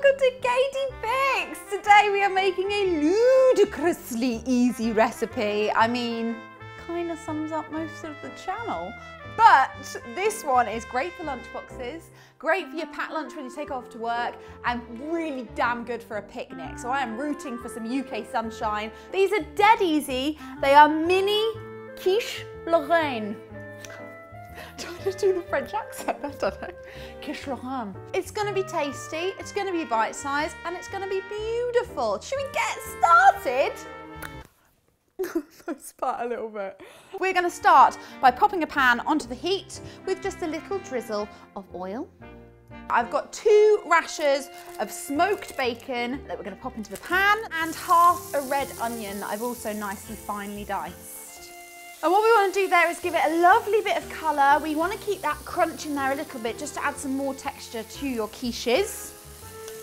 welcome to Katie.Pix. Today we are making a ludicrously easy recipe. I mean, kind of sums up most of the channel. But this one is great for lunchboxes, great for your packed lunch when you take off to work, and really damn good for a picnic. So I am rooting for some UK sunshine. These are dead easy. They are mini quiche Lorraine. Trying to do the French accent, I don't know. Quiche Lorraine. It's gonna be tasty, it's gonna be bite-sized, and it's gonna be beautiful. Should we get started? I spat a little bit. We're going to start by popping a pan onto the heat with just a little drizzle of oil. I've got 2 rashers of smoked bacon that we're going to pop into the pan and half a red onion that I've also nicely finely diced. And what we want to do there is give it a lovely bit of colour. We want to keep that crunch in there a little bit just to add some more texture to your quiches.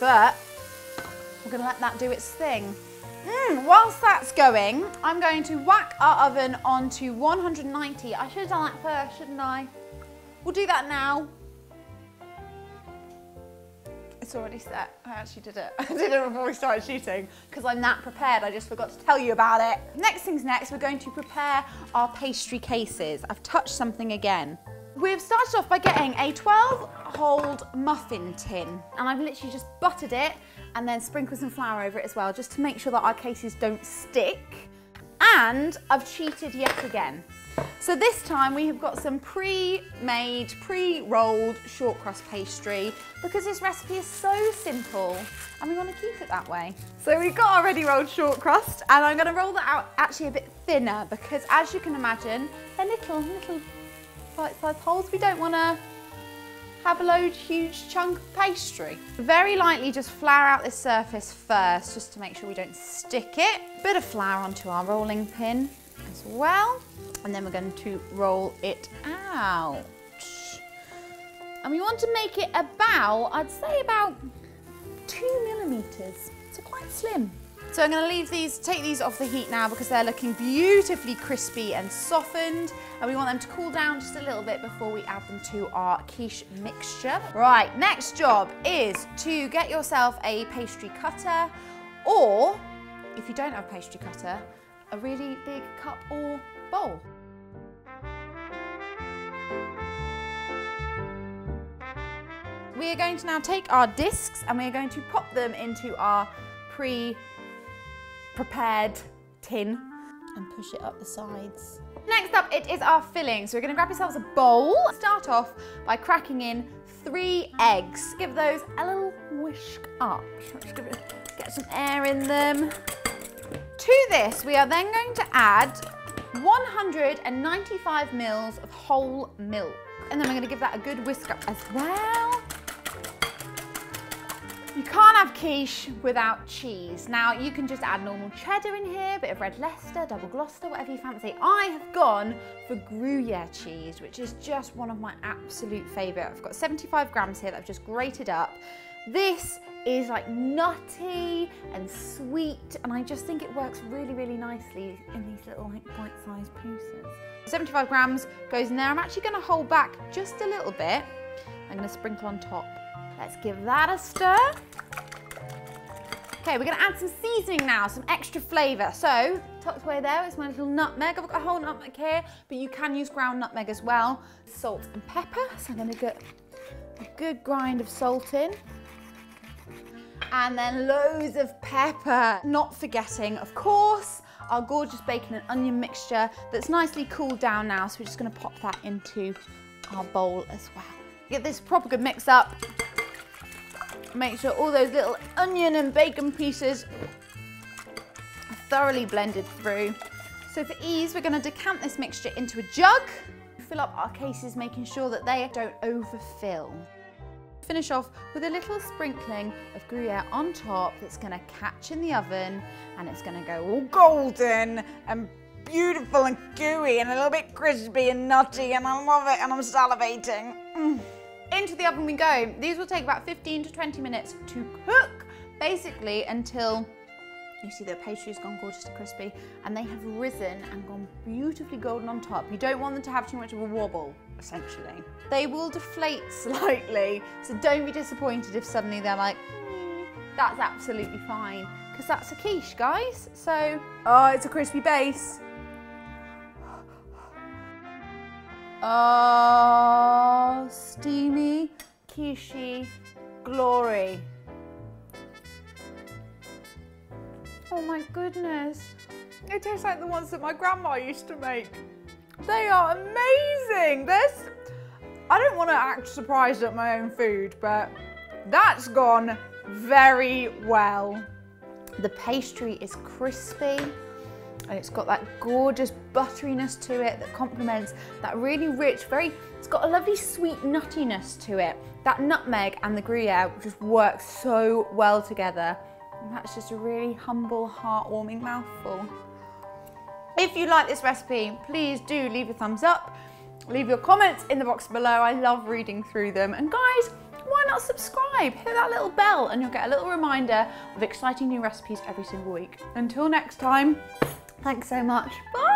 But we're going to let that do its thing. Whilst that's going, I'm going to whack our oven onto 190. I should have done that first, shouldn't I? We'll do that now. It's already set. I actually did it. I did it before we started shooting because I'm that prepared. I just forgot to tell you about it. Next thing's next, we're going to prepare our pastry cases. I've touched something again. We've started off by getting a 12-hold muffin tin, and I've literally just buttered it and then sprinkled some flour over it as well, just to make sure that our cases don't stick. And I've cheated yet again. So this time we have got some pre-made, pre-rolled short crust pastry, because this recipe is so simple and we want to keep it that way. So we've got our ready rolled short crust, and I'm going to roll that out actually a bit thinner because, as you can imagine, they're little bite-sized holes. We don't want to have a huge chunk of pastry. Very lightly just flour out this surface first, just to make sure we don't stick it. Bit of flour onto our rolling pin as well, and then we're going to roll it out. And we want to make it about, I'd say about 2 millimeters, so quite slim. So I'm going to take these off the heat now because they're looking beautifully crispy and softened, and we want them to cool down just a little bit before we add them to our quiche mixture. Right, next job is to get yourself a pastry cutter, or if you don't have a pastry cutter, a really big cup or bowl. We are going to now take our discs and we are going to pop them into our prepared tin and push it up the sides. Next up, it is our filling. So we're going to grab ourselves a bowl. Start off by cracking in 3 eggs. Give those a little whisk up. Let's get some air in them. To this, we are then going to add 195 mils of whole milk. And then we're going to give that a good whisk up as well. You can't have quiche without cheese. Now, you can just add normal cheddar in here, a bit of red Leicester, double Gloucester, whatever you fancy. I have gone for Gruyere cheese, which is just one of my absolute favourite. I've got 75 grams here that I've just grated up. This is like nutty and sweet, and I just think it works really, really nicely in these little like bite-sized pieces. 75 grams goes in there. I'm actually going to hold back just a little bit. I'm going to sprinkle on top. Let's give that a stir. Okay, we're going to add some seasoning now, some extra flavour. So, tucked away there is my little nutmeg. I've got a whole nutmeg here, but you can use ground nutmeg as well. Salt and pepper. So I'm going to get a good grind of salt in. And then loads of pepper. Not forgetting, of course, our gorgeous bacon and onion mixture that's nicely cooled down now. So we're just going to pop that into our bowl as well. Get this proper good mix up. Make sure all those little onion and bacon pieces are thoroughly blended through. So for ease, we're going to decant this mixture into a jug. Fill up our cases, making sure that they don't overfill. Finish off with a little sprinkling of Gruyere on top that's going to catch in the oven, and it's going to go all golden and beautiful and gooey and a little bit crispy and nutty, and I love it and I'm salivating. Into the oven we go. These will take about 15 to 20 minutes to cook, basically until you see the pastry's gone gorgeously crispy and they have risen and gone beautifully golden on top. You don't want them to have too much of a wobble, essentially. They will deflate slightly, so don't be disappointed if suddenly they're like, that's absolutely fine because that's a quiche, guys. So, oh, it's a crispy base. Oh, steamy, quiche glory. Oh my goodness. It tastes like the ones that my grandma used to make. They are amazing. I don't want to act surprised at my own food, but that's gone very well. The pastry is crispy and it's got that gorgeous butteriness to it that complements that really rich, it's got a lovely sweet nuttiness to it. That nutmeg and the Gruyere just work so well together. And that's just a really humble, heartwarming mouthful. If you like this recipe, please do leave a thumbs up. Leave your comments in the box below. I love reading through them. And guys, why not subscribe? Hit that little bell and you'll get a little reminder of exciting new recipes every single week. Until next time, thanks so much. Bye.